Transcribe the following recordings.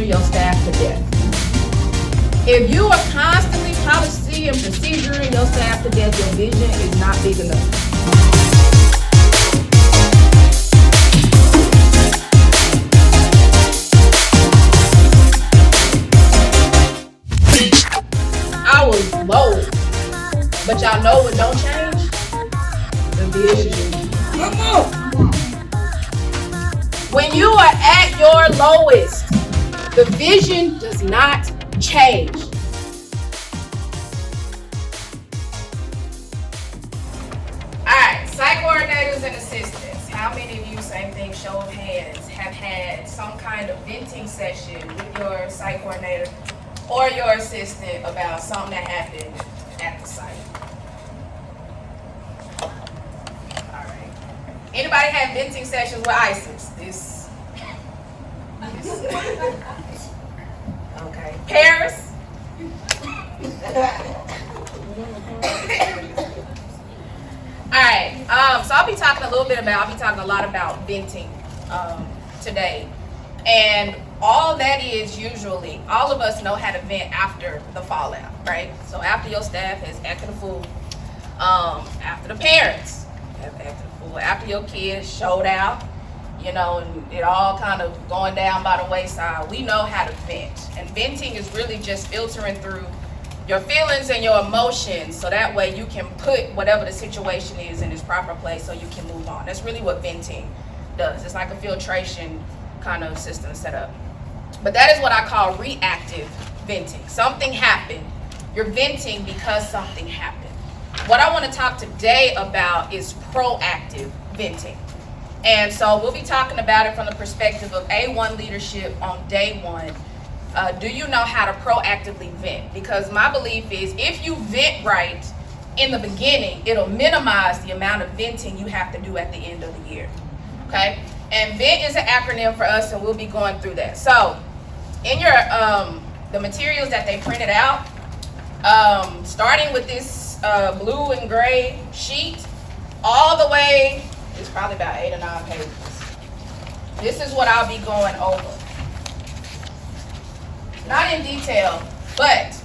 your staff to death. If you are constantly policy and proceduring your staff to death, your vision is not big enough. I was low, but y'all know what don't change? The vision. Come on. When you are at your lowest, the vision does not change. Alright, psych coordinators and assistants. How many of you, same thing, show of hands, have had some kind of venting session with your psych coordinator or your assistant about something that happened at the site? Alright. Anybody have venting sessions with ISIS? Okay. Paris? Alright, so I'll be talking a lot about venting today. And all that is usually, all of us know how to vent after the fallout, right? So after your staff has acted a fool, after the parents have acted a fool, after your kids showed out, you know, and it all kind of going down by the wayside, we know how to vent. And venting is really just filtering through your feelings and your emotions so that way you can put whatever the situation is in its proper place so you can move on. That's really what venting does. It's like a filtration kind of system set up. But that is what I call reactive venting. Something happened. You're venting because something happened. What I want to talk today about is proactive venting. And so we'll be talking about it from the perspective of A1 leadership on day one. Do you know how to proactively vent? Because my belief is if you vent right in the beginning, it'll minimize the amount of venting you have to do at the end of the year. Okay? And VENT is an acronym for us, and we'll be going through that. So in your the materials that they printed out, starting with this blue and gray sheet, all the way, it's probably about 8 or 9 pages. This is what I'll be going over. Not in detail, but it's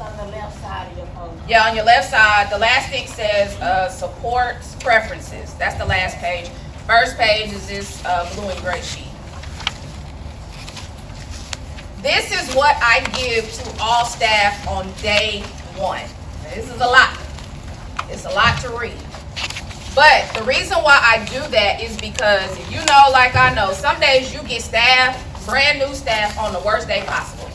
on the left side of your post. Yeah, on your left side, the last thing says support preferences. That's the last page. First page is this blue and gray sheet. This is what I give to all staff on day one. This is a lot. It's a lot to read. But the reason why I do that is because if you know, like I know, some days you get staff, brand new staff, on the worst day possible.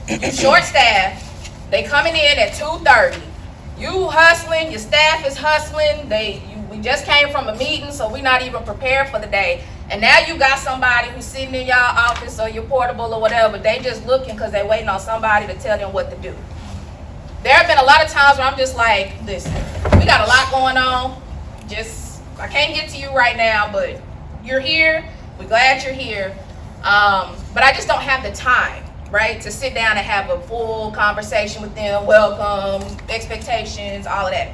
You short staff, they coming in at 2:30. You hustling, your staff is hustling. We just came from a meeting, so we're not even prepared for the day. And now you got somebody who's sitting in y'all office or your portable or whatever. They just looking because they're waiting on somebody to tell them what to do. There have been a lot of times where I'm just like, listen, we got a lot going on. I can't get to you right now, but you're here. We're glad you're here. But I just don't have the time, right, to sit down and have a full conversation with them, welcome, expectations, all of that.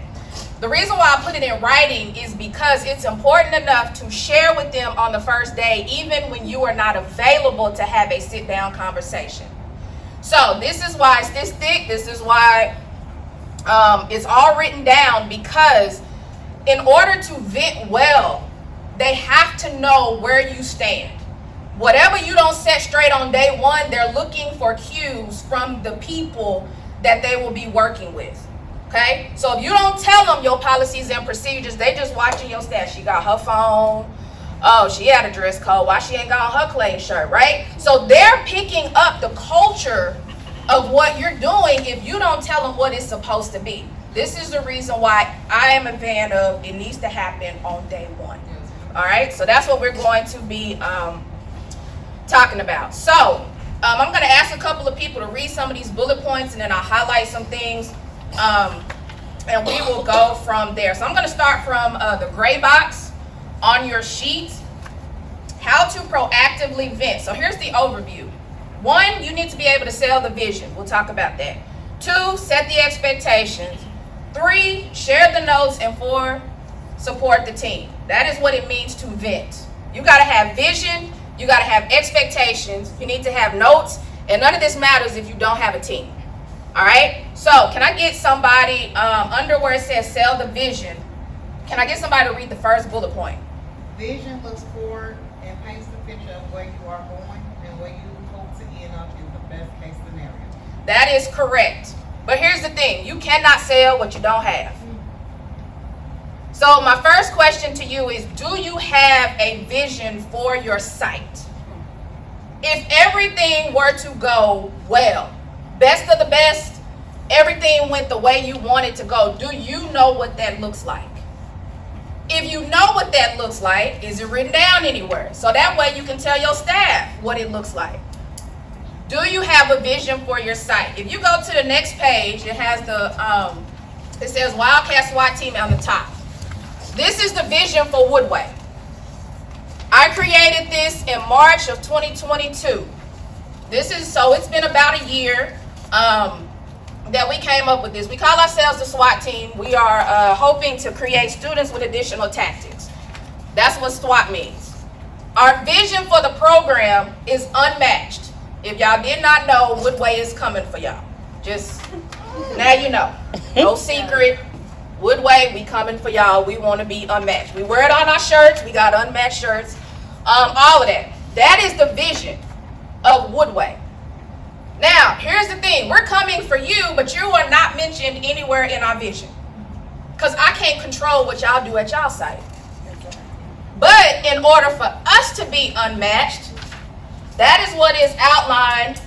The reason why I put it in writing is because it's important enough to share with them on the first day, even when you are not available to have a sit-down conversation. So this is why it's this thick. This is why it's all written down, because in order to vent well, they have to know where you stand. Whatever you don't set straight on day one, they're looking for cues from the people that they will be working with. Okay? So if you don't tell them your policies and procedures, they just watching your staff. She got her phone. Oh, she had a dress code. Why she ain't got on her clean shirt, right? So they're picking up the culture of what you're doing if you don't tell them what it's supposed to be. This is the reason why I am a fan of it needs to happen on day one. All right? So that's what we're going to be talking about. So I'm going to ask a couple of people to read some of these bullet points, and then I'll highlight some things, and we will go from there. So I'm going to start from the gray box on your sheet. How to proactively vent. So here's the overview. 1, you need to be able to sell the vision. We'll talk about that. 2, set the expectations. 3, share the notes. And 4, support the team. That is what it means to vent. You got to have vision. You got to have expectations. You need to have notes. And none of this matters if you don't have a team. All right? So can I get somebody, under where it says sell the vision, can I get somebody to read the first bullet point? Vision looks forward and paints the picture of where you are going and where you hope to end up in the best case scenario. That is correct. But here's the thing. You cannot sell what you don't have. So my first question to you is, do you have a vision for your site? If everything were to go well, best of the best, everything went the way you want it to go, do you know what that looks like? If you know what that looks like, is it written down anywhere? So that way you can tell your staff what it looks like. Do you have a vision for your site? If you go to the next page, it has the, it says Wildcat SWAT Team on the top. This is the vision for Woodway. I created this in March of 2022. So it's been about a year that we came up with this. We call ourselves the SWAT team. We are hoping to create students with additional tactics. That's what SWAT means. Our vision for the program is unmatched. If y'all did not know, Woodway is coming for y'all. Just now you know. No secret. Woodway, we coming for y'all. We want to be unmatched. We wear it on our shirts. We got unmatched shirts. All of that. That is the vision of Woodway. Now, here's the thing. We're coming for you, but you are not mentioned anywhere in our vision. Because I can't control what y'all do at y'all site. But in order for us to be unmatched, that is what is outlined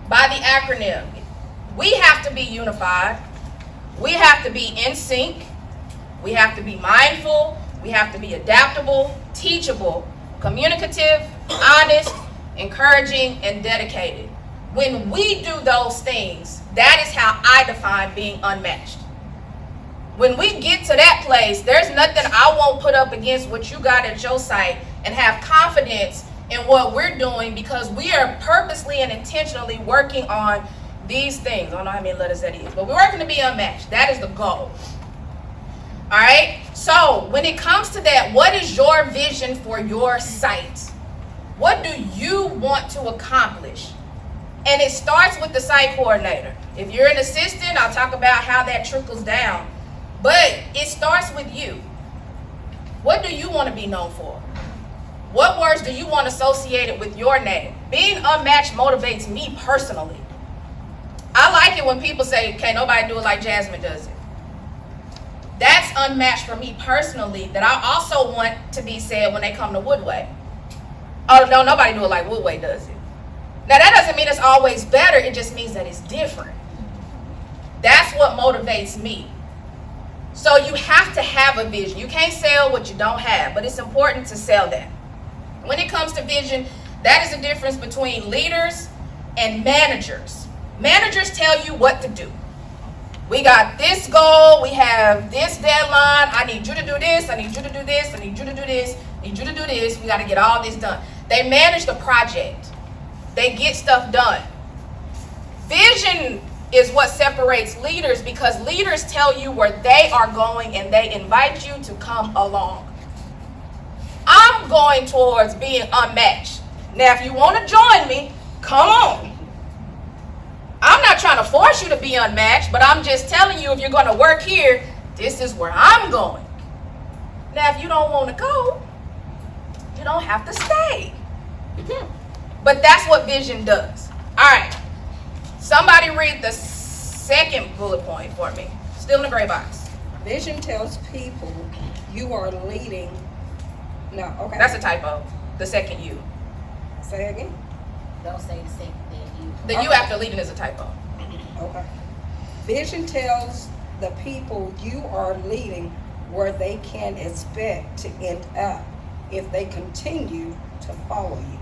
by the acronym. We have to be unified. We have to be in sync. We have to be mindful. We have to be adaptable, teachable, communicative, honest, encouraging, and dedicated. When we do those things, that is how I define being unmatched. When we get to that place, there's nothing I won't put up against what you got at your site and have confidence in what we're doing, because we are purposely and intentionally working on these things. I don't know how many letters that is, but we're working to be unmatched. That is the goal. All right? So when it comes to that, what is your vision for your site? What do you want to accomplish? And it starts with the site coordinator. If you're an assistant, I'll talk about how that trickles down. But it starts with you. What do you want to be known for? What words do you want associated with your name? Being unmatched motivates me personally. I like it when people say, "Can't nobody do it like Jasmine does it." That's unmatched for me personally, that I also want to be said when they come to Woodway. Oh, no, nobody do it like Woodway does it. Now, that doesn't mean it's always better. It just means that it's different. That's what motivates me. So you have to have a vision. You can't sell what you don't have, but it's important to sell that. When it comes to vision, that is the difference between leaders and managers. Managers tell you what to do. We got this goal. We have this deadline. I need you to do this. I need you to do this. I need you to do this. I need you to do this. We got to get all this done. They manage the project. They get stuff done. Vision is what separates leaders, because leaders tell you where they are going and they invite you to come along. I'm going towards being unmatched. Now, if you want to join me, come on. I'm not trying to force you to be unmatched, but I'm just telling you, if you're going to work here, this is where I'm going. Now, if you don't want to go, you don't have to stay. But that's what vision does. All right. Somebody read the second bullet point for me. Still in the gray box. Vision tells people you are leading. No, okay. That's a typo. The second U. Say again. Don't say the same thing. The U after leading is a typo. Okay. Vision tells the people you are leading where they can expect to end up if they continue to follow you.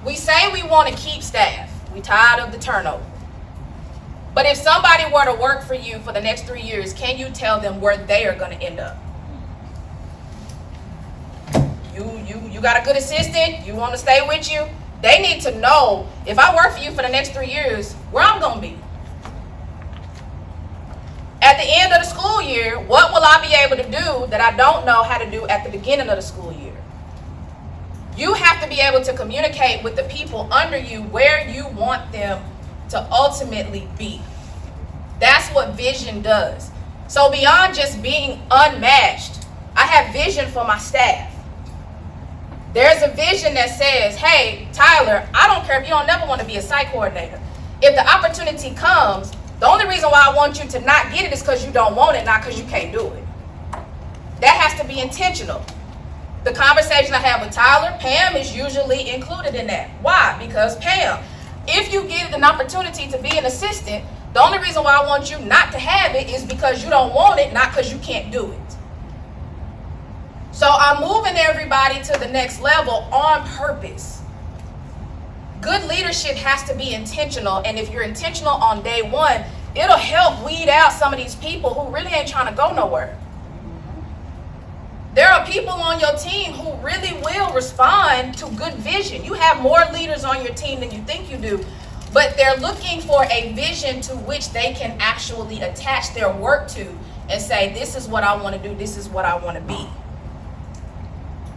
We say we want to keep staff. We tired of the turnover. But if somebody were to work for you for the next 3 years, can you tell them where they are going to end up? You got a good assistant, you want to stay with you, they need to know, if I work for you for the next 3 years, where I'm going to be. At the end of the school year, what will I be able to do that I don't know how to do at the beginning of the school year? You have to be able to communicate with the people under you where you want them to ultimately be. That's what vision does. So beyond just being unmatched, I have vision for my staff. There's a vision that says, hey, Tyler, I don't care if you don't never want to be a site coordinator. If the opportunity comes, the only reason why I want you to not get it is because you don't want it, not because you can't do it. That has to be intentional. The conversation I have with Tyler, Pam is usually included in that. Why? Because Pam, if you get an opportunity to be an assistant, the only reason why I want you not to have it is because you don't want it, not because you can't do it. So I'm moving everybody to the next level on purpose. Good leadership has to be intentional, and if you're intentional on day one, it'll help weed out some of these people who really ain't trying to go nowhere. There are people on your team who really will respond to good vision. You have more leaders on your team than you think you do, but they're looking for a vision to which they can actually attach their work to and say, this is what I want to do, this is what I want to be.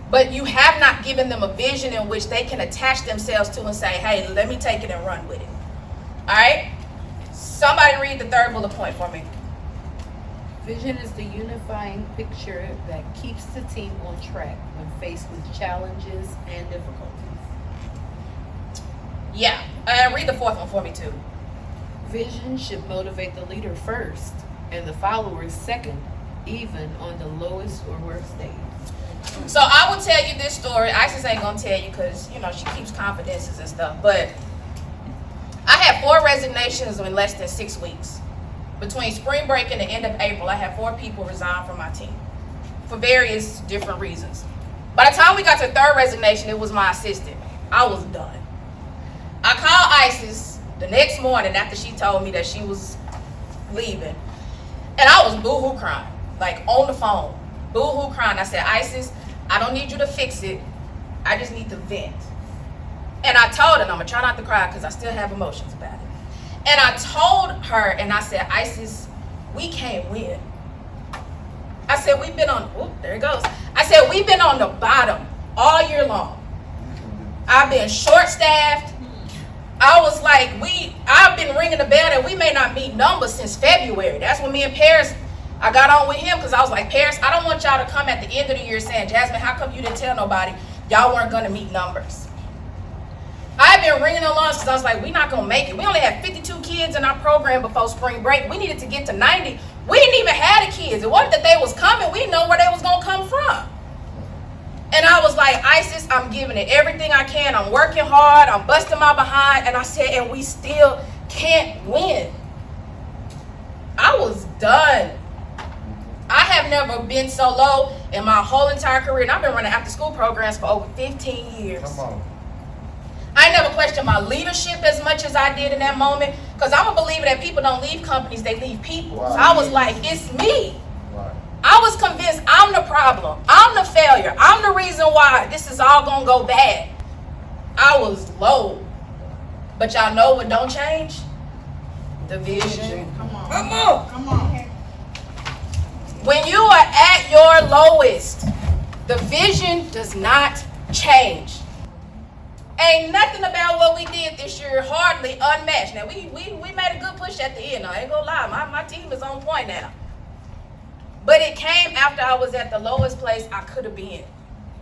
But you have not given them a vision in which they can attach themselves to and say, hey, let me take it and run with it. All right? Somebody read the third bullet point for me. Vision is the unifying picture that keeps the team on track when faced with challenges and difficulties. Yeah. Read the fourth one for me, too. Vision should motivate the leader first and the followers second, even on the lowest or worst days. So I will tell you this story. Isis ain't going to tell you because, you know, she keeps confidences and stuff. But I had 4 resignations in less than 6 weeks. Between spring break and the end of April, I had 4 people resign from my team for various different reasons. By the time we got to the 3rd resignation, it was my assistant. I was done. I called Isis the next morning after she told me that she was leaving. And I was boo-hoo crying, like on the phone. Boo-hoo crying. I said, Isis, I don't need you to fix it. I just need to vent. And I told her, and I'm going to try not to cry because I still have emotions about it. And I told her, and I said, Isis, we can't win. I said, we've been on, there it goes. I said, we've been on the bottom all year long. I've been short-staffed. I was like, I've been ringing the bell that we may not meet numbers since February. That's when me and Paris, I got on with him because I was like, Paris, I don't want y'all to come at the end of the year saying, Jasmine, how come you didn't tell nobody y'all weren't going to meet numbers? I've been ringing along because I was like, we're not going to make it. We only had 52 kids in our program before spring break. We needed to get to 90. We didn't even have the kids. It wasn't that they was coming. We didn't know where they was going to come from. And I was like, Isis, I'm giving it everything I can. I'm working hard. I'm busting my behind. And I said, and we still can't win. I was done. I have never been so low in my whole entire career. And I've been running after school programs for over 15 years. Come on. I never questioned my leadership as much as I did in that moment. Because I'm a believer that people don't leave companies, they leave people. Right. So I was like, it's me. Right. I was convinced I'm the problem. I'm the failure. I'm the reason why this is all going to go bad. I was low. But y'all know what don't change? The vision. Come on. Come on. Come on. When you are at your lowest, the vision does not change. Ain't nothing about what we did this year hardly unmatched. Now, we made a good push at the end. I ain't gonna lie. My team is on point now. But it came after I was at the lowest place I could have been,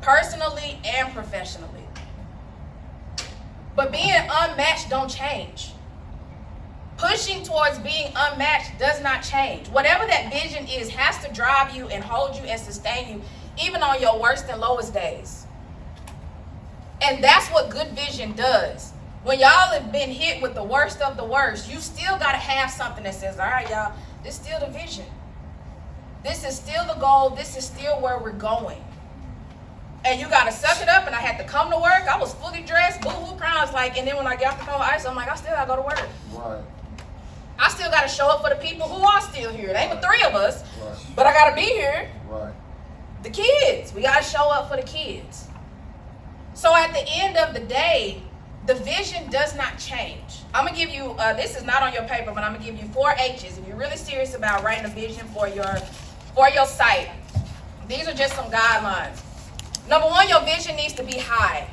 personally and professionally. But being unmatched don't change. Pushing towards being unmatched does not change. Whatever that vision is has to drive you and hold you and sustain you, even on your worst and lowest days. And that's what good vision does. When y'all have been hit with the worst of the worst, you still got to have something that says, all right, y'all, this is still the vision. This is still the goal. This is still where we're going. And you got to suck it up. And I had to come to work. I was fully dressed, boo-hoo crying. I was like, and then when I got off the phone with Ice, I'm like, I still got to go to work. Right. I still got to show up for the people who are still here. It ain't but 3 of us, Right. but I got to be here. Right. The kids. We got to show up for the kids. So at the end of the day, the vision does not change. I'm going to give you, this is not on your paper, but I'm going to give you 4 H's. If you're really serious about writing a vision for your site, these are just some guidelines. Number one, your vision needs to be high.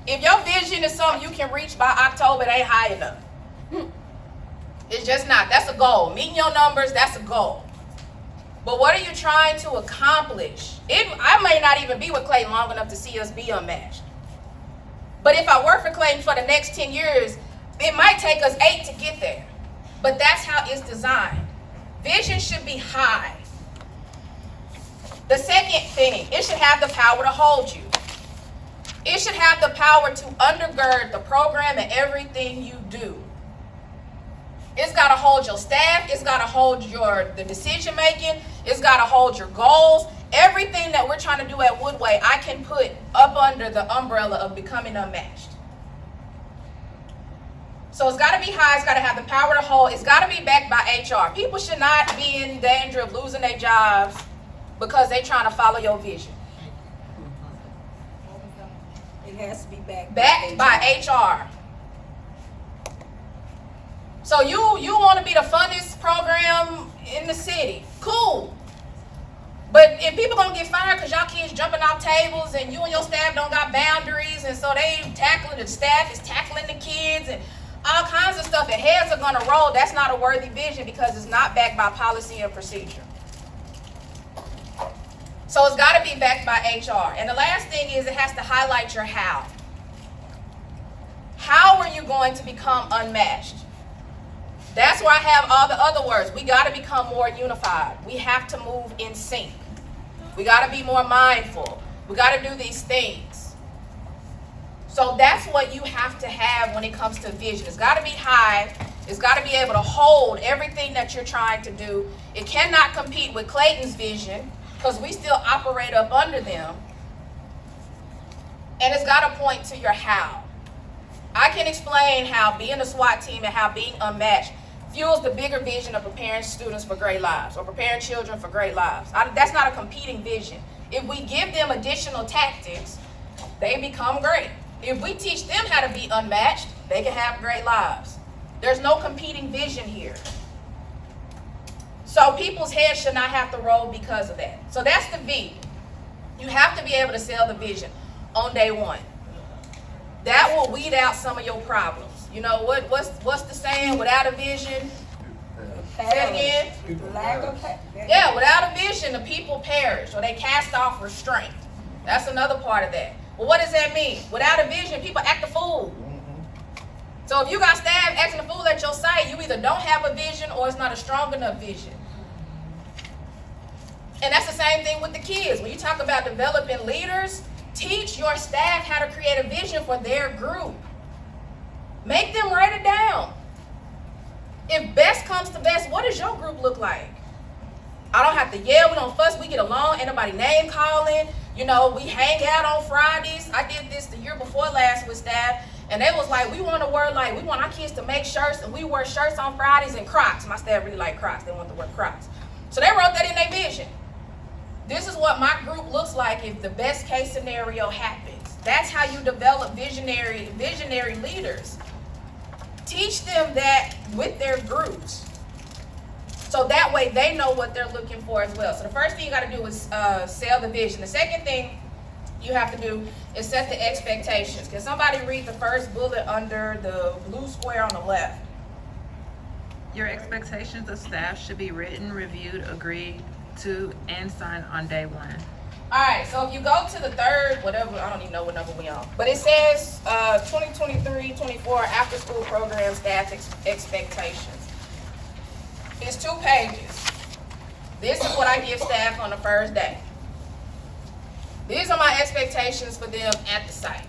If your vision is something you can reach by October, it ain't high enough. It's just not. That's a goal. Meeting your numbers, that's a goal. But what are you trying to accomplish? I may not even be with Clayton long enough to see us be unmatched. But if I work for Clayton for the next 10 years, it might take us 8 to get there. But that's how it's designed. Vision should be high. The second thing, it should have the power to hold you. It should have the power to undergird the program and everything you do. It's got to hold your staff. It's got to hold the decision making. It's got to hold your goals. Everything that we're trying to do at Woodway, I can put up under the umbrella of becoming unmatched. So it's got to be high. It's got to have the power to hold. It's got to be backed by HR. People should not be in danger of losing their jobs because they're trying to follow your vision. It has to be backed by HR. So you want to be the funnest program in the city. Cool. But if people gonna get fired because y'all kids jumping off tables and you and your staff don't got boundaries, and so the staff is tackling the kids and all kinds of stuff, and heads are gonna roll, that's not a worthy vision because it's not backed by policy and procedure. So it's got to be backed by HR. And the last thing is it has to highlight your how. How are you going to become unmatched? That's where I have all the other words. We got to become more unified. We have to move in sync. We got to be more mindful. We got to do these things. So that's what you have to have when it comes to vision. It's got to be high. It's got to be able to hold everything that you're trying to do. It cannot compete with Clayton's vision, because we still operate up under them. And it's got to point to your how. I can explain how being a SWAT team and how being unmatched fuels the bigger vision of preparing students for great lives or preparing children for great lives. That's not a competing vision. If we give them additional tactics, they become great. If we teach them how to be unmatched, they can have great lives. There's no competing vision here. So people's heads should not have to roll because of that. So that's the V. You have to be able to sell the vision on day one. That will weed out some of your problems. You know what's the saying? Without a vision, say it again. Yeah, without a vision, the people perish or they cast off restraint. That's another part of that. Well, what does that mean? Without a vision, people act a fool. So if you got staff acting a fool at your site, you either don't have a vision or it's not a strong enough vision. And that's the same thing with the kids. When you talk about developing leaders, teach your staff how to create a vision for their group. Make them write it down. If best comes to best, what does your group look like? I don't have to yell, we don't fuss, we get along, ain't nobody name calling. You know, we hang out on Fridays. I did this the year before last with staff, and they was like, we want to wear we want our kids to make shirts, and we wear shirts on Fridays and Crocs. My staff really like Crocs, they want to wear Crocs. So they wrote that in their vision. This is what my group looks like if the best case scenario happens. That's how you develop visionary leaders. Teach them that with their groups. So that way they know what they're looking for as well. So the first thing you got to do is sell the vision. The second thing you have to do is set the expectations. Can somebody read the first bullet under the blue square on the left? Your expectations of staff should be written, reviewed, agreed to, and signed on day one. All right, so if you go to the third, whatever, I don't even know what number we on, but it says 2023-24 after school program staff expectations. It's 2 pages. This is what I give staff on the first day. These are my expectations for them at the site.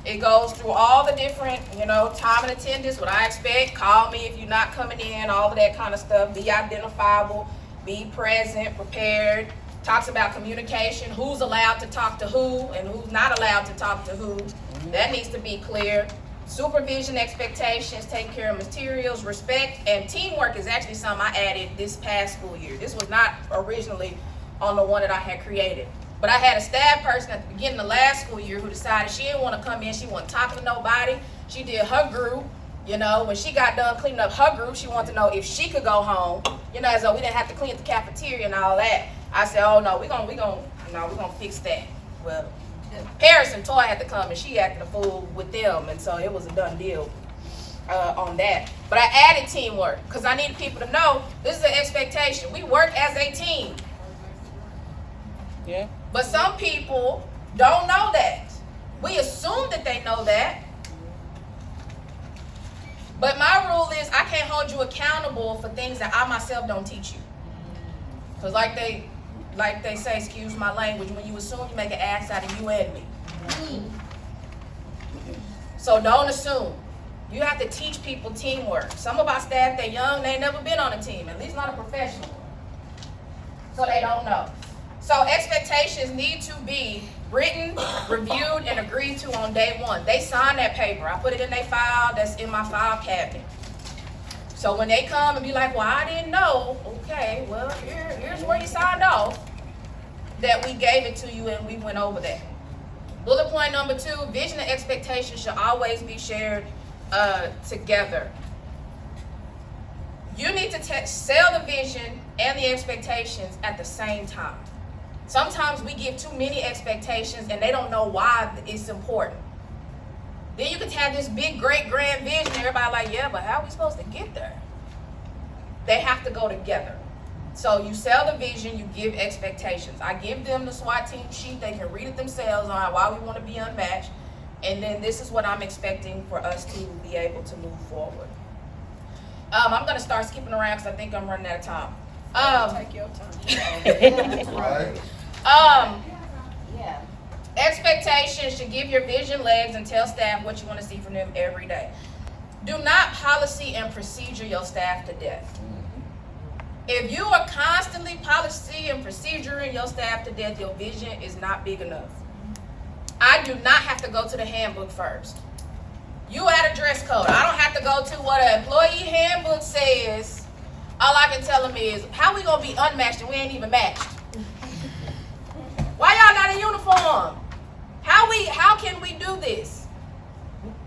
It goes through all the different, time and attendance, what I expect, call me if you're not coming in, all of that kind of stuff, be identifiable, be present, prepared. Talks about communication, who's allowed to talk to who and who's not allowed to talk to who. That needs to be clear. Supervision expectations, take care of materials, respect, and teamwork is actually something I added this past school year. This was not originally on the one that I had created. But I had a staff person at the beginning of last school year who decided she didn't want to come in, she wasn't talking to nobody. She did her group. When she got done cleaning up her group, she wanted to know if she could go home. As though we didn't have to clean up the cafeteria and all that. I said, oh no, we gonna no, we're gonna fix that. Well, Paris and Toy had to come, and she acted a fool with them, and so it was a done deal on that. But I added teamwork because I needed people to know this is an expectation. We work as a team. Yeah. But some people don't know that. We assume that they know that. But my rule is I can't hold you accountable for things that I myself don't teach you. Because like they say, excuse my language, when you assume, you make an ass out of you and me. So don't assume. You have to teach people teamwork. Some of our staff, they're young, they ain't never been on a team, at least not a professional. So they don't know. So expectations need to be written, reviewed, and agreed to on day one. They sign that paper. I put it in their file. That's in my file cabinet. So when they come and be like, well, I didn't know. Okay, well, here's where you signed off that we gave it to you and we went over that. Bullet point number 2, vision and expectations should always be shared together. You need to sell the vision and the expectations at the same time. Sometimes we give too many expectations and they don't know why it's important. Then you could have this big, great, grand vision. Everybody like, yeah, but how are we supposed to get there? They have to go together. So you sell the vision, you give expectations. I give them the SWAT team sheet. They can read it themselves on why we want to be unmatched. And then this is what I'm expecting for us to be able to move forward. I'm going to start skipping around because I think I'm running out of time. Take your time. Right. Yeah. Expectations should give your vision legs and tell staff what you want to see from them every day. Do not policy and procedure your staff to death. If you are constantly policy and proceduring your staff to death, your vision is not big enough. I do not have to go to the handbook first. You add a dress code. I don't have to go to what an employee handbook says. All I can tell them is, how we gonna be unmatched and we ain't even matched? Why y'all not in uniform? How can we do this?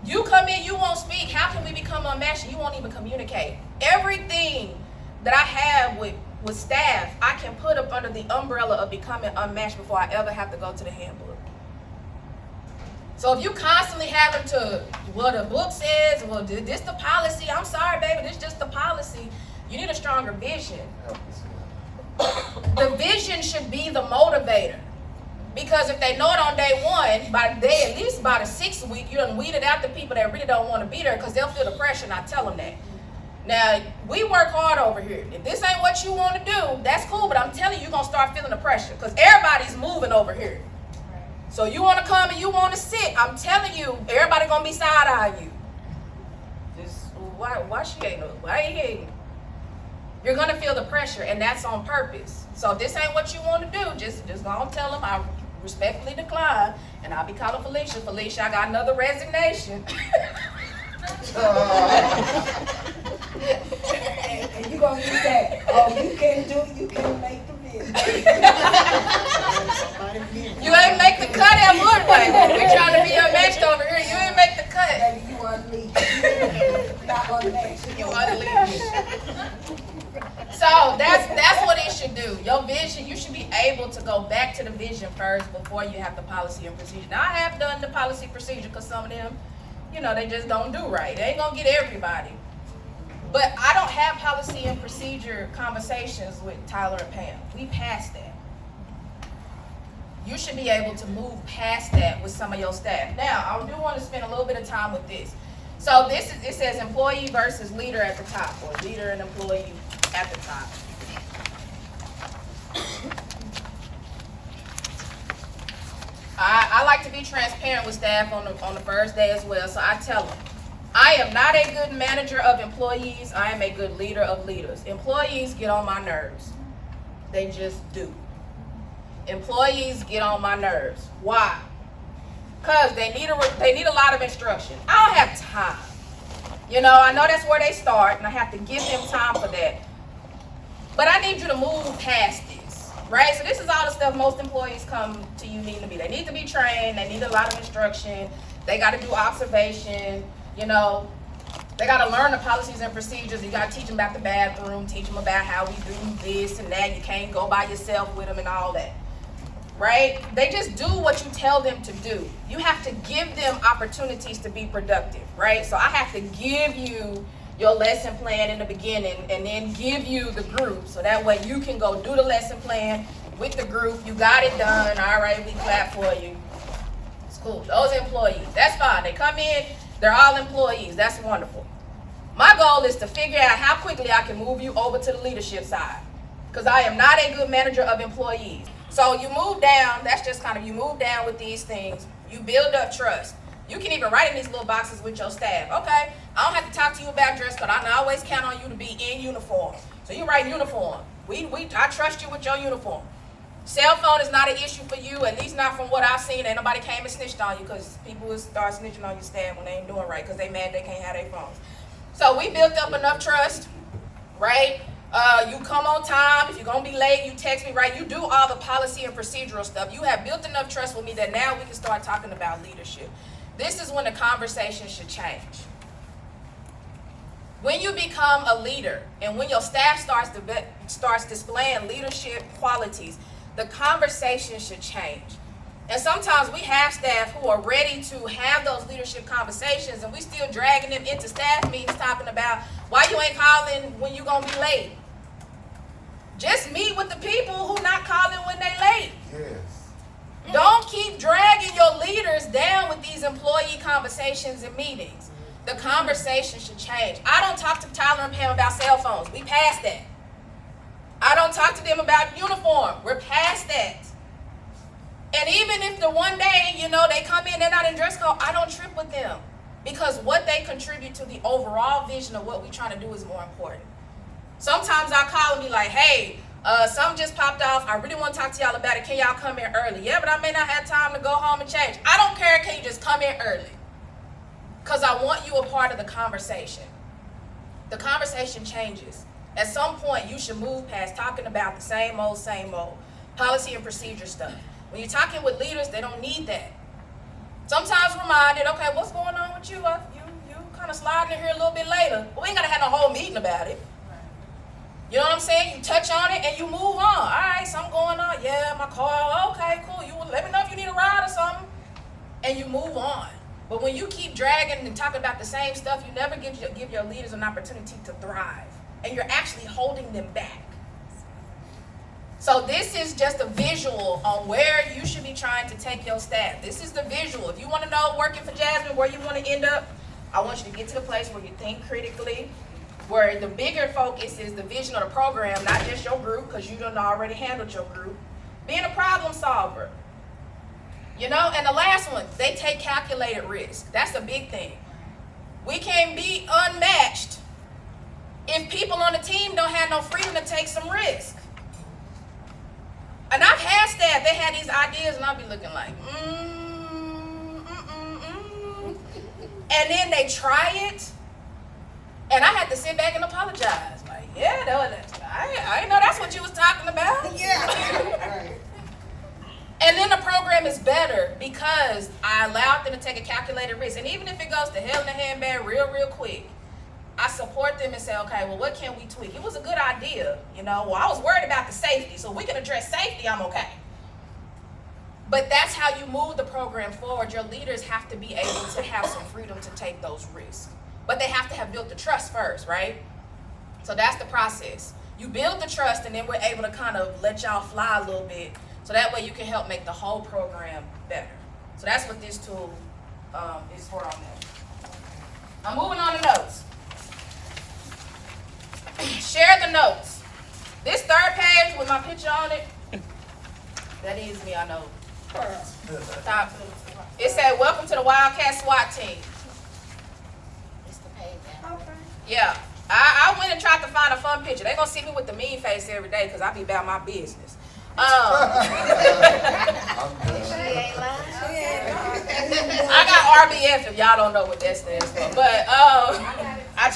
You come in, you won't speak. How can we become unmatched and you won't even communicate? Everything that I have with staff, I can put up under the umbrella of becoming unmatched before I ever have to go to the handbook. So if you constantly having to, well, the book says, well, this the policy. I'm sorry, baby, this just the policy. You need a stronger vision. The vision should be the motivator. Because if they know it on day one, at least by the 6th week, you done weeded out the people that really don't want to be there because they'll feel the pressure and I tell them that. Now, we work hard over here. If this ain't what you want to do, that's cool, but I'm telling you, you're going to start feeling the pressure because everybody's moving over here. So you want to come and you want to sit, I'm telling you, everybody going to be side-eyeing you. Just, why she ain't, why he ain't? You're going to feel the pressure, and that's on purpose. So if this ain't what you want to do, just go and tell them I respectfully decline, and I'll be calling Felicia. Felicia, I got another resignation. And you gonna use that, oh, you can't do it, you can't make the vision. You ain't make the cut at Woodway. We're trying to be unmatched over here. You ain't make the cut. Baby, you unleashed. Not unmatched. You unleashed. So that's what it should do. Your vision, you should be able to go back to the vision first before you have the policy and procedure. Now, I have done the policy procedure because some of them, they just don't do right. They ain't going to get everybody. But I don't have policy and procedure conversations with Tyler and Pam. We passed that. You should be able to move past that with some of your staff. Now, I do want to spend a little bit of time with this. So it says employee versus leader at the top, or leader and employee at the top. I like to be transparent with staff on the first day as well, so I tell them, I am not a good manager of employees. I am a good leader of leaders. Employees get on my nerves. They just do. Employees get on my nerves. Why? Because they need a lot of instruction. I don't have time. I know that's where they start, and I have to give them time for that. But I need you to move past this, right? So this is all the stuff most employees come to you needing to be. They need to be trained. They need a lot of instruction. They got to do observation. They got to learn the policies and procedures. You got to teach them about the bathroom, teach them about how we do this and that. You can't go by yourself with them and all that. right? They just do what you tell them to do. You have to give them opportunities to be productive, right? So I have to give you your lesson plan in the beginning and then give you the group so that way you can go do the lesson plan with the group. You got it done. All right, we clap for you. It's cool. Those employees, that's fine. They come in, they're all employees. That's wonderful. My goal is to figure out how quickly I can move you over to the leadership side because I am not a good manager of employees. So you move down, that's just kind of, you move down with these things. You build up trust. You can even write in these little boxes with your staff. Okay, I don't have to talk to you about dress code. I can always count on you to be in uniform. So you write uniform. I trust you with your uniform. Cell phone is not an issue for you, at least not from what I've seen. Ain't nobody came and snitched on you because people will start snitching on your staff when they ain't doing right because they mad they can't have their phones. So we built up enough trust, right? You come on time. If you're going to be late, you text me, right? You do all the policy and procedural stuff. You have built enough trust with me that now we can start talking about leadership. This is when the conversation should change. When you become a leader and when your staff starts displaying leadership qualities, the conversation should change. And sometimes we have staff who are ready to have those leadership conversations and we still dragging them into staff meetings talking about why you ain't calling when you gonna be late. Just meet with the people who not calling when they late. Yes. Don't keep dragging your leaders down with these employee conversations and meetings. The conversation should change. I don't talk to Tyler and Pam about cell phones. We passed that. I don't talk to them about uniform. We're past that. And even if the one day, they come in, they're not in dress code, I don't trip with them. Because what they contribute to the overall vision of what we're trying to do is more important. Sometimes I call and be like, hey, something just popped off. I really want to talk to y'all about it. Can y'all come in early? Yeah, but I may not have time to go home and change. I don't care. Can you just come in early? Because I want you a part of the conversation. The conversation changes. At some point, you should move past talking about the same old policy and procedure stuff. When you're talking with leaders, they don't need that. Sometimes reminded, okay, what's going on with you? You kind of sliding in here a little bit later. But we ain't got to have no whole meeting about it. You know what I'm saying? You touch on it and you move on. All right, something going on. Yeah, my car. Okay, cool. You let me know if you need a ride or something. And you move on. But when you keep dragging and talking about the same stuff, you never give your leaders an opportunity to thrive. And you're actually holding them back. So this is just a visual on where you should be trying to take your staff. This is the visual. If you want to know working for Jasmine where you want to end up, I want you to get to the place where you think critically, where the bigger focus is the vision of the program, not just your group, because you done already handled your group. Being a problem solver. And the last one, they take calculated risk. That's a big thing. We can't be unmatched if people on the team don't have no freedom to take some risk. And I've had staff, they had these ideas and I'll be looking like, And then they try it, and I had to sit back and apologize. Like, yeah, I didn't know that's what you was talking about. Yeah. And then the program is better because I allowed them to take a calculated risk. And even if it goes to hell in a handbag real quick, I support them and say, okay, well, what can we tweak? It was a good idea, Well, I was worried about the safety, so if we can address safety, I'm okay. But that's how you move the program forward. Your leaders have to be able to have some freedom to take those risks. But they have to have built the trust first, right? So that's the process. You build the trust, and then we're able to kind of let y'all fly a little bit, so that way you can help make the whole program better. So that's what this tool is for on that. I'm moving on to notes. Share the notes. This third page with my picture on it, that is me, I know. Top. It said, welcome to the Wildcat SWAT team. It's the page. Yeah. I went and tried to find a fun picture. They're going to see me with the mean face every day because I be about my business. I got RBF if y'all don't know what that stands for. But I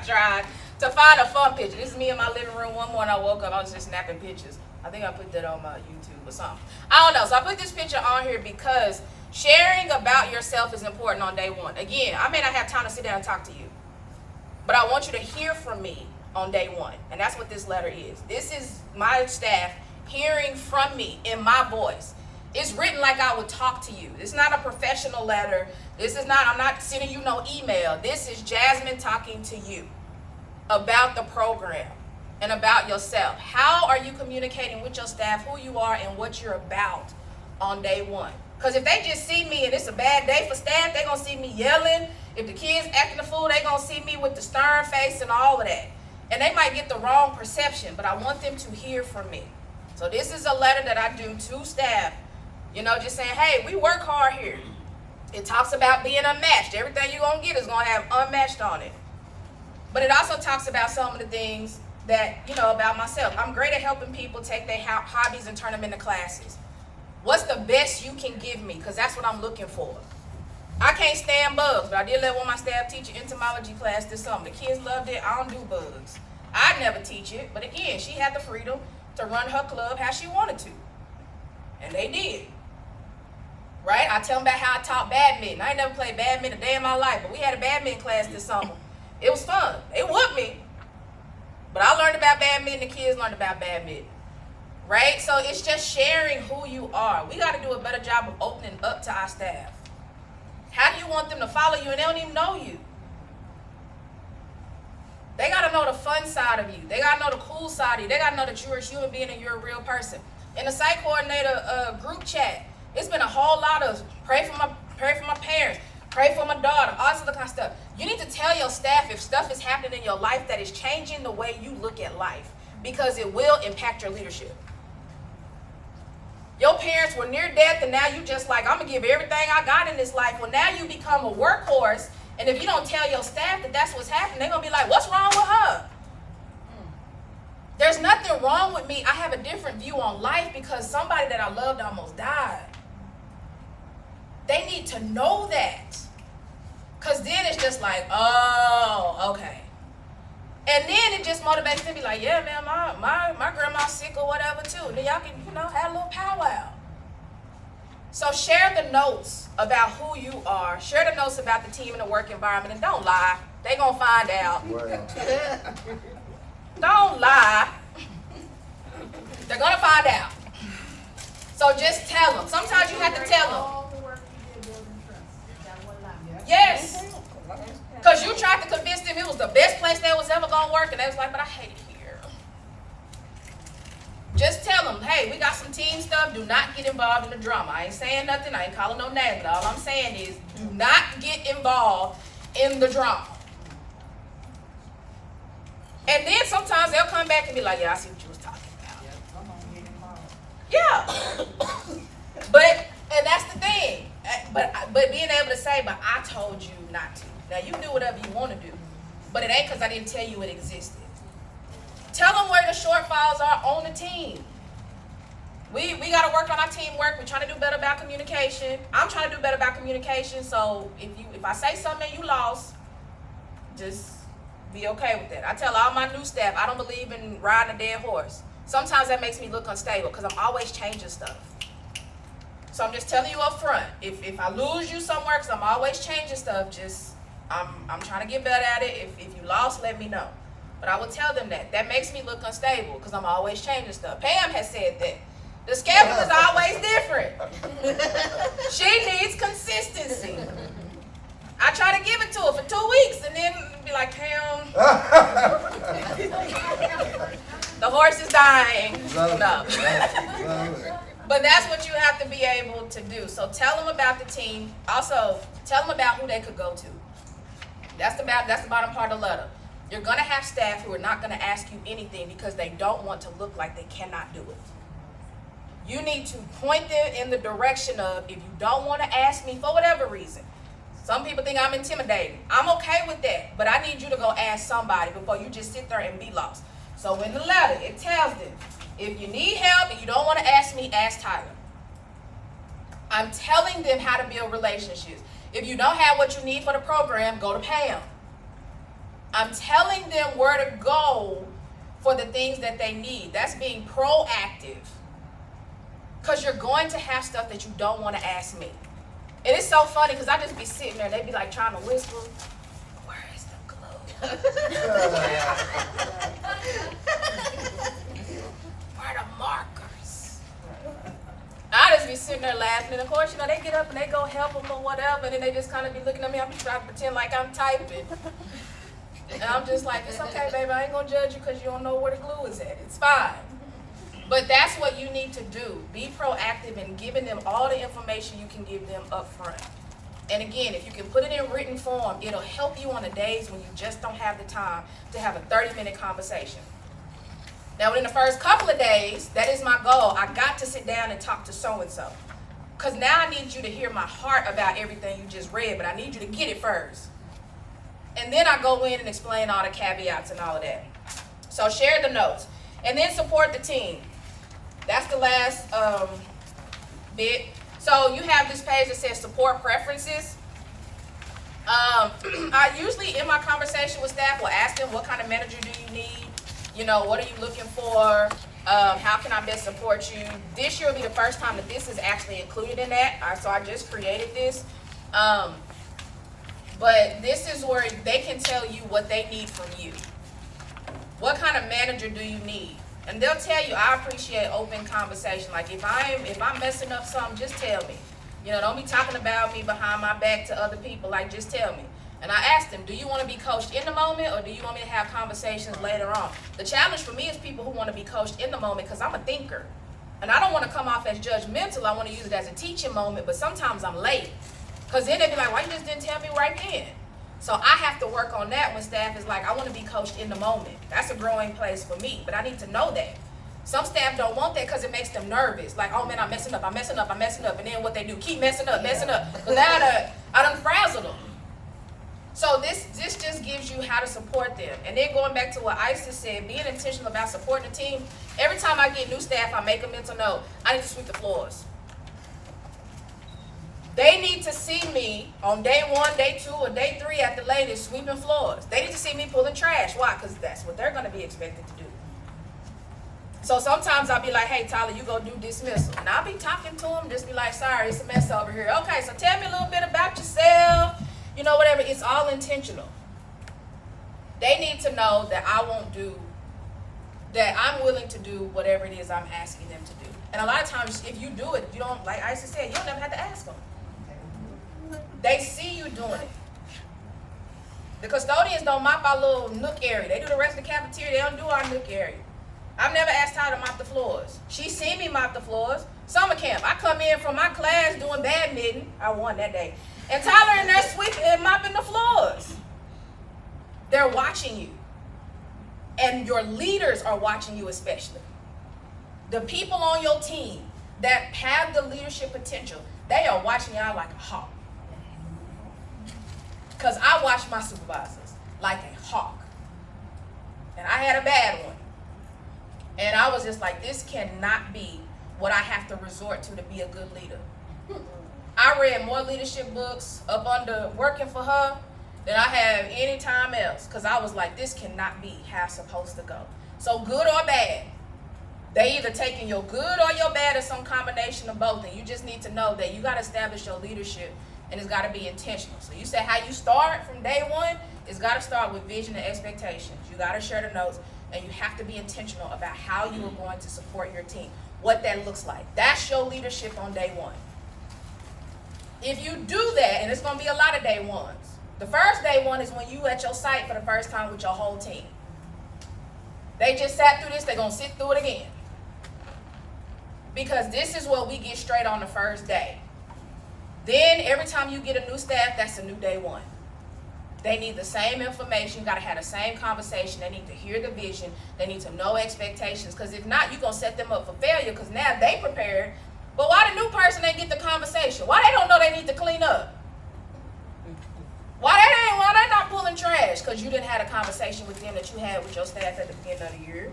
tried to find a fun picture. This is me in my living room. One morning I woke up, I was just snapping pictures. I think I put that on my YouTube or something. I don't know. So I put this picture on here because sharing about yourself is important on day one. Again, I may not have time to sit down and talk to you, but I want you to hear from me on day one. And that's what this letter is. This is my staff hearing from me in my voice. It's written like I would talk to you. It's not a professional letter. I'm not sending you no email. This is Jasmine talking to you about the program and about yourself. How are you communicating with your staff who you are and what you're about on day one? Because if they just see me and it's a bad day for staff, they're going to see me yelling. If the kids acting a fool, they're going to see me with the stern face and all of that. And they might get the wrong perception, but I want them to hear from me. So this is a letter that I do to staff, just saying, hey, we work hard here. It talks about being unmatched. Everything you're going to get is going to have unmatched on it. But it also talks about some of the things that, about myself. I'm great at helping people take their hobbies and turn them into classes. What's the best you can give me? Because that's what I'm looking for. I can't stand bugs, but I did let one of my staff teach an entomology class this summer. The kids loved it. I don't do bugs. I'd never teach it. But again, she had the freedom to run her club how she wanted to. And they did. Right? I tell them about how I taught badminton. I ain't never played badminton a day in my life, but we had a badminton class this summer. It was fun. They whooped me. But I learned about badminton. The kids learned about badminton. Right? So it's just sharing who you are. We got to do a better job of opening up to our staff. How do you want them to follow you and they don't even know you? They got to know the fun side of you. They got to know the cool side of you. They got to know that you're a human being and you're a real person. In the site coordinator group chat, it's been a whole lot of pray for my parents, pray for my daughter, all this other kind of stuff. You need to tell your staff if stuff is happening in your life that is changing the way you look at life, because it will impact your leadership. Your parents were near death and now you just like, I'm going to give everything I got in this life. Well, now you become a workhorse, and if you don't tell your staff that that's what's happening, they're going to be like, what's wrong with her? There's nothing wrong with me. I have a different view on life because somebody that I loved almost died. They need to know that. Because then it's just like, oh, okay. And then it just motivates them to be like, yeah, man, my grandma's sick or whatever too. Then y'all can, have a little powwow. So share the notes about who you are. Share the notes about the team and the work environment. And don't lie. They going to find out. Well, Don't lie. They're going to find out. So just tell them. Sometimes you have to tell them. All the work you did building trust. That one line. Yes. Because you tried to convince them it was the best place they was ever going to work. And they was like, but I hate it here. Just tell them, hey, we got some team stuff. Do not get involved in the drama. I ain't saying nothing. I ain't calling no names. All I'm saying is do not get involved in the drama. And then sometimes they'll come back and be like, yeah, I see what you was talking about. Yeah. And that's the thing. But being able to say, but I told you not to. Now, you do whatever you want to do. But it ain't because I didn't tell you it existed. Tell them where the shortfalls are on the team. We got to work on our teamwork. We're trying to do better about communication. I'm trying to do better about communication. So if I say something and you lost, just be okay with that. I tell all my new staff, I don't believe in riding a dead horse. Sometimes that makes me look unstable because I'm always changing stuff. So I'm just telling you up front, if I lose you somewhere, because I'm always changing stuff, I'm trying to get better at it. If you lost, let me know. But I will tell them that. That makes me look unstable because I'm always changing stuff. Pam has said that. The schedule is always different. She needs consistency. I try to give it to her for 2 weeks and then be like, Pam, the horse is dying. No. But that's what you have to be able to do. So tell them about the team. Also, tell them about who they could go to. That's the bottom part of the letter. You're going to have staff who are not going to ask you anything because they don't want to look like they cannot do it. You need to point them in the direction of, if you don't want to ask me for whatever reason. Some people think I'm intimidating. I'm okay with that, but I need you to go ask somebody before you just sit there and be lost. So in the letter, it tells them, if you need help and you don't want to ask me, ask Tyler. I'm telling them how to build relationships. If you don't have what you need for the program, go to Pam. I'm telling them where to go for the things that they need. That's being proactive. Because you're going to have stuff that you don't want to ask me. And it's so funny because I just be sitting there and they be like trying to whisper, where is the glue? Where are the markers? be sitting there laughing, and of course, you know, they get up and they go help them or whatever, and then they just kind of be looking at me. I'm trying to pretend like I'm typing. And I'm just like, it's okay, baby, I ain't gonna judge you because you don't know where the glue is at. It's fine. But that's what you need to do. Be proactive in giving them all the information you can give them up front. And again, if you can put it in written form, it'll help you on the days when you just don't have the time to have a 30-minute conversation. Now, within the first couple of days, that is my goal. I got to sit down and talk to so-and-so. Because now I need you to hear my heart about everything you just read, but I need you to get it first. And then I go in and explain all the caveats and all of that. So share the notes. And then support the team. That's the last bit. So you have this page that says support preferences. I usually, in my conversation with staff, will ask them, what kind of manager do you need? You know, what are you looking for? How can I best support you? This year will be the first time that this is actually included in that. So I just created this. But this is where they can tell you what they need from you. What kind of manager do you need? And they'll tell you, I appreciate open conversation. Like if I'm messing up something, just tell me. You know, don't be talking about me behind my back to other people. Like, just tell me. And I asked them, do you want to be coached in the moment or do you want me to have conversations later on? The challenge for me is people who want to be coached in the moment because I'm a thinker. And I don't want to come off as judgmental. I want to use it as a teaching moment, but sometimes I'm late. Because then they'd be like, why you just didn't tell me right then? So I have to work on that when staff is like, I want to be coached in the moment. That's a growing place for me, but I need to know that. Some staff don't want that because it makes them nervous. Like, oh man, I'm messing up. And then what they do, keep messing up. But now I done frazzled them. So this just gives you how to support them. And then going back to what Isis said, being intentional about supporting the team. Every time I get new staff, I make a mental note. I need to sweep the floors. They need to see me on day 1, day 2, or day 3 at the latest sweeping floors. They need to see me pulling trash. Why? Because that's what they're going to be expected to do. So sometimes I'll be like, hey, Tyler, you go do dismissal. And I'll be talking to them, just be like, sorry, it's a mess over here. Okay, so tell me a little bit about yourself. You know, whatever. It's all intentional. They need to know that I'm willing to do whatever it is I'm asking them to do. And a lot of times, if you do it, you don't, like Isis said, you don't ever have to ask them. They see you doing it. The custodians don't mop our little nook area. They do the rest of the cafeteria. They don't do our nook area. I've never asked Tyler to mop the floors. She seen me mop the floors. Summer camp. I come in from my class doing badminton. I won that day. And Tyler in there sweeping and mopping the floors. They're watching you. And your leaders are watching you especially. The people on your team that have the leadership potential, they are watching y'all like a hawk. Because I watch my supervisors like a hawk. And I had a bad one. And I was just like, this cannot be what I have to resort to be a good leader. I read more leadership books up under working for her than I have any time else. Because I was like, this cannot be how it's supposed to go. So good or bad, they either taking your good or your bad or some combination of both. And you just need to know that you got to establish your leadership. And it's got to be intentional. So you said how you start from day 1, it's got to start with vision and expectations. You got to share the notes, and you have to be intentional about how you are going to support your team, what that looks like. That's your leadership on day 1. If you do that, and it's going to be a lot of day 1s, the first day 1 is when you at your site for the first time with your whole team. They just sat through this, they're going to sit through it again. Because this is what we get straight on the first day. Then every time you get a new staff, that's a new day 1. They need the same information. You got to have the same conversation. They need to hear the vision. They need to know expectations. Because if not, you're going to set them up for failure because now they prepared. But why the new person ain't get the conversation? Why they don't know they need to clean up? Why they not pulling trash? Because you didn't have a conversation with them that you had with your staff at the beginning of the year.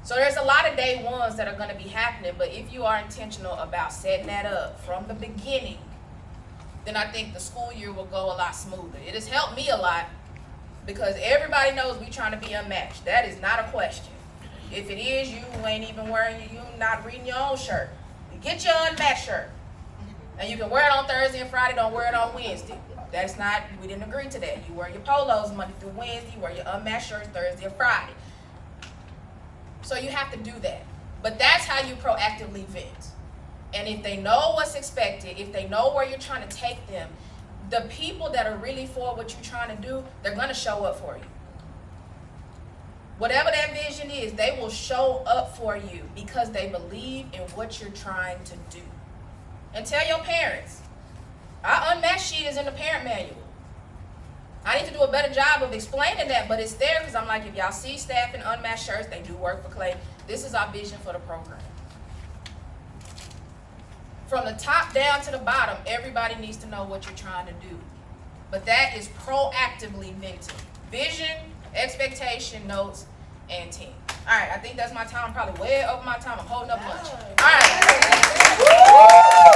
So there's a lot of day 1s that are going to be happening, but if you are intentional about setting that up from the beginning, then I think the school year will go a lot smoother. It has helped me a lot because everybody knows we're trying to be unmatched. That is not a question. If it is, you ain't even wearing, you not reading your own shirt. You get your unmatched shirt. And you can wear it on Thursday and Friday, don't wear it on Wednesday. That's not, we didn't agree to that. You wear your polos Monday through Wednesday, you wear your unmatched shirts Thursday or Friday. So you have to do that. But that's how you proactively vent. And if they know what's expected, if they know where you're trying to take them, the people that are really for what you're trying to do, they're going to show up for you. Whatever that vision is, they will show up for you because they believe in what you're trying to do. And tell your parents, our unmatched sheet is in the parent manual. I need to do a better job of explaining that, but it's there because I'm like, if y'all see staff in unmatched shirts, they do work for Clay. This is our vision for the program. From the top down to the bottom, everybody needs to know what you're trying to do. But that is proactively venting. Vision, expectation, notes, and team. All right, I think that's my time. I'm probably way over my time. I'm holding up lunch. All right.